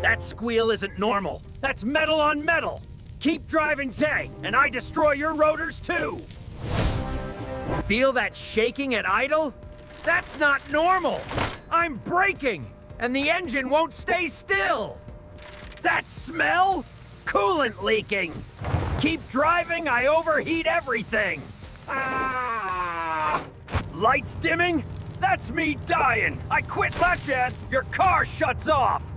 That squeal isn't normal. That's metal on metal. Keep driving, Tay, and I destroy your rotors too. Feel that shaking at idle? That's not normal. I'm braking, and the engine won't stay still. That smell? Coolant leaking. Keep driving, I overheat everything. Ah! Lights dimming? That's me dying. I quit Latchan. Your car shuts off.